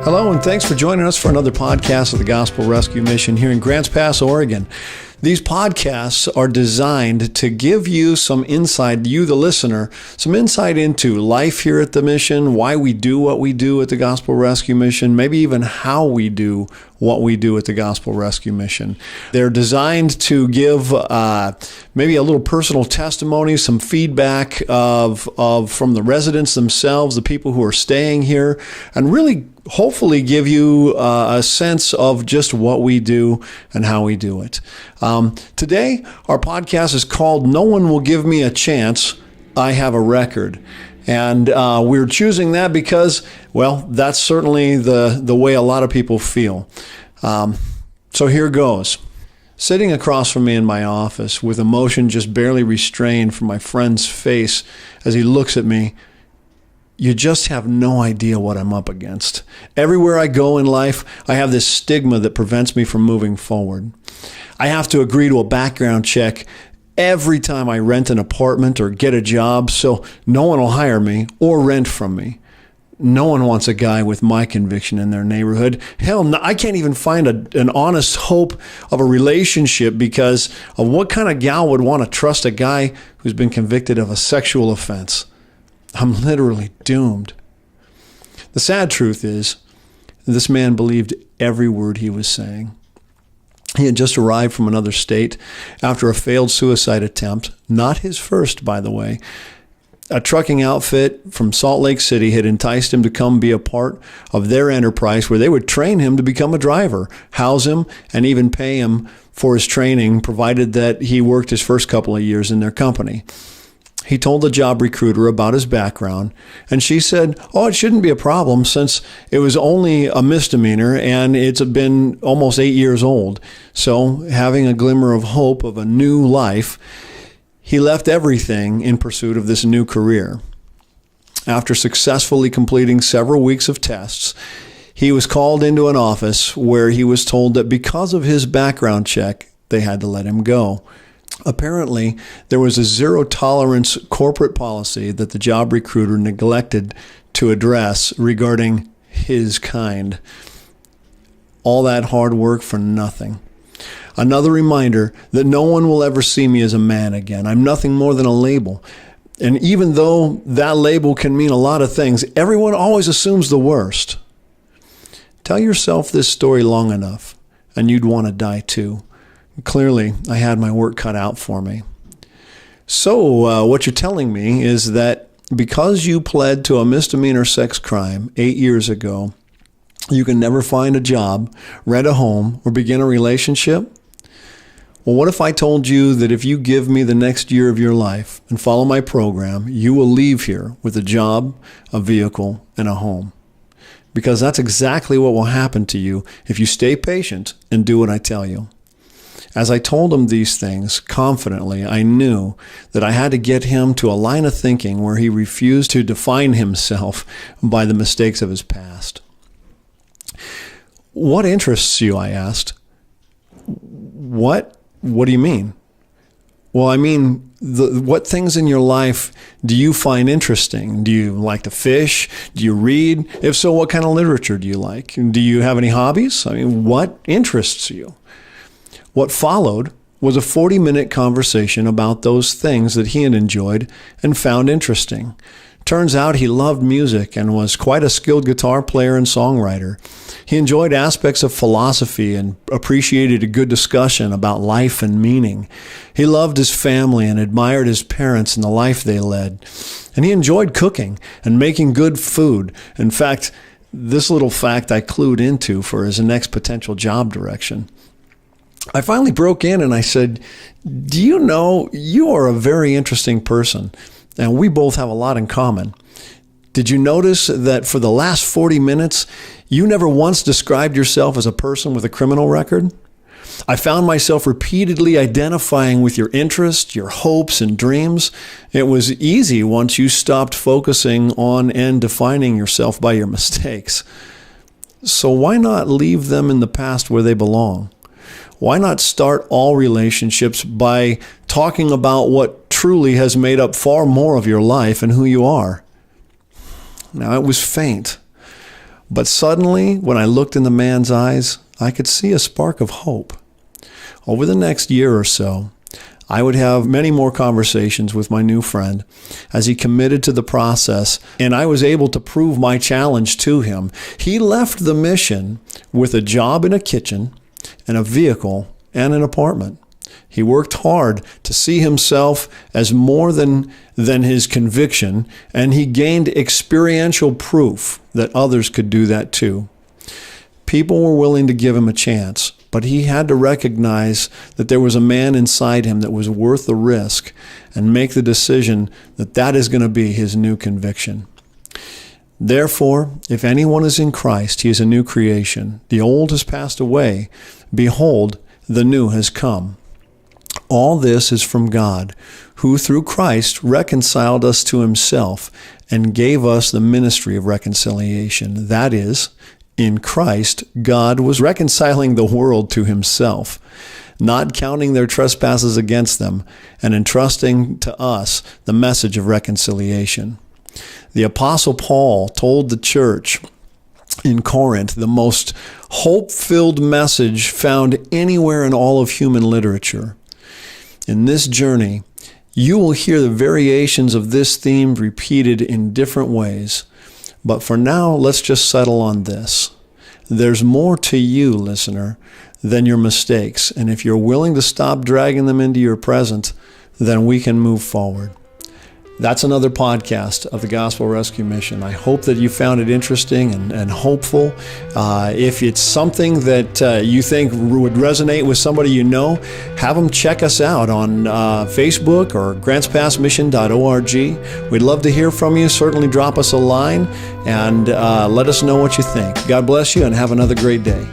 Hello, and thanks for joining us for another podcast of the Gospel Rescue Mission here in Grants Pass, Oregon. These podcasts are designed to give you some insight, you the listener, some insight into life here at the mission, why we do what we do at the Gospel Rescue Mission, maybe even how we do what we do at the Gospel Rescue Mission. They're designed to give maybe a little personal testimony, some feedback from the residents themselves, the people who are staying here, and really hopefully give you a sense of just what we do and how we do it. Today, our podcast is called No One Will Give Me a Chance, I Have a Record. And we're choosing that because, well, that's certainly the way a lot of people feel. So here goes. Sitting across from me in my office with emotion just barely restrained from my friend's face as he looks at me, you just have no idea what I'm up against. Everywhere I go in life, I have this stigma that prevents me from moving forward. I have to agree to a background check every time I rent an apartment or get a job, so no one will hire me or rent from me. No one wants a guy with my conviction in their neighborhood. Hell, no, I can't even find an honest hope of a relationship because of what kind of gal would want to trust a guy who's been convicted of a sexual offense. I'm literally doomed. The sad truth is, this man believed every word he was saying. He had just arrived from another state after a failed suicide attempt, not his first, by the way. A trucking outfit from Salt Lake City had enticed him to come be a part of their enterprise where they would train him to become a driver, house him, and even pay him for his training, provided that he worked his first couple of years in their company. He told the job recruiter about his background, and she said, it shouldn't be a problem since it was only a misdemeanor and it's been almost 8 years old. So, having a glimmer of hope of a new life, he left everything in pursuit of this new career. After successfully completing several weeks of tests, he was called into an office where he was told that because of his background check, they had to let him go. Apparently, there was a zero-tolerance corporate policy that the job recruiter neglected to address regarding his kind. All that hard work for nothing. Another reminder that no one will ever see me as a man again. I'm nothing more than a label. And even though that label can mean a lot of things, everyone always assumes the worst. Tell yourself this story long enough, and you'd want to die too. Clearly, I had my work cut out for me. So, what you're telling me is that because you pled to a misdemeanor sex crime 8 years ago, you can never find a job, rent a home, or begin a relationship? Well, what if I told you that if you give me the next year of your life and follow my program, you will leave here with a job, a vehicle, and a home? Because that's exactly what will happen to you if you stay patient and do what I tell you. As I told him these things confidently, I knew that I had to get him to a line of thinking where he refused to define himself by the mistakes of his past. What interests you? I asked. What do you mean? Well, I mean, what things in your life do you find interesting? Do you like to fish? Do you read? If so, what kind of literature do you like? Do you have any hobbies? I mean, what interests you? What followed was a 40-minute conversation about those things that he had enjoyed and found interesting. Turns out he loved music and was quite a skilled guitar player and songwriter. He enjoyed aspects of philosophy and appreciated a good discussion about life and meaning. He loved his family and admired his parents and the life they led. And he enjoyed cooking and making good food. In fact, this little fact I clued into for his next potential job direction. I finally broke in and I said, do you know, you are a very interesting person, and we both have a lot in common. Did you notice that for the last 40 minutes, you never once described yourself as a person with a criminal record? I found myself repeatedly identifying with your interests, your hopes, and dreams. It was easy once you stopped focusing on and defining yourself by your mistakes. So why not leave them in the past where they belong? Why not start all relationships by talking about what truly has made up far more of your life and who you are? Now, it was faint, But suddenly, when I looked in the man's eyes, I could see a spark of hope. Over the next year or so, I would have many more conversations with my new friend as he committed to the process, and I was able to prove my challenge to him. He left the mission with a job in a kitchen and a vehicle and an apartment. He worked hard to see himself as more than his conviction, and he gained experiential proof that others could do that too. People were willing to give him a chance, but he had to recognize that there was a man inside him that was worth the risk and make the decision that that is going to be his new conviction. Therefore, if anyone is in Christ, he is a new creation. The old has passed away. Behold, the new has come. All this is from God, who through Christ reconciled us to himself and gave us the ministry of reconciliation. That is, in Christ, God was reconciling the world to himself, not counting their trespasses against them, and entrusting to us the message of reconciliation. The Apostle Paul told the church in Corinth the most hope-filled message found anywhere in all of human literature. In this journey, you will hear the variations of this theme repeated in different ways. But for now, let's just settle on this. There's more to you, listener, than your mistakes. And if you're willing to stop dragging them into your present, then we can move forward. That's another podcast of the Gospel Rescue Mission. I hope that you found it interesting and hopeful. If it's something that you think would resonate with somebody you know, have them check us out on Facebook or grantspassmission.org. We'd love to hear from you. Certainly drop us a line and let us know what you think. God bless you and have another great day.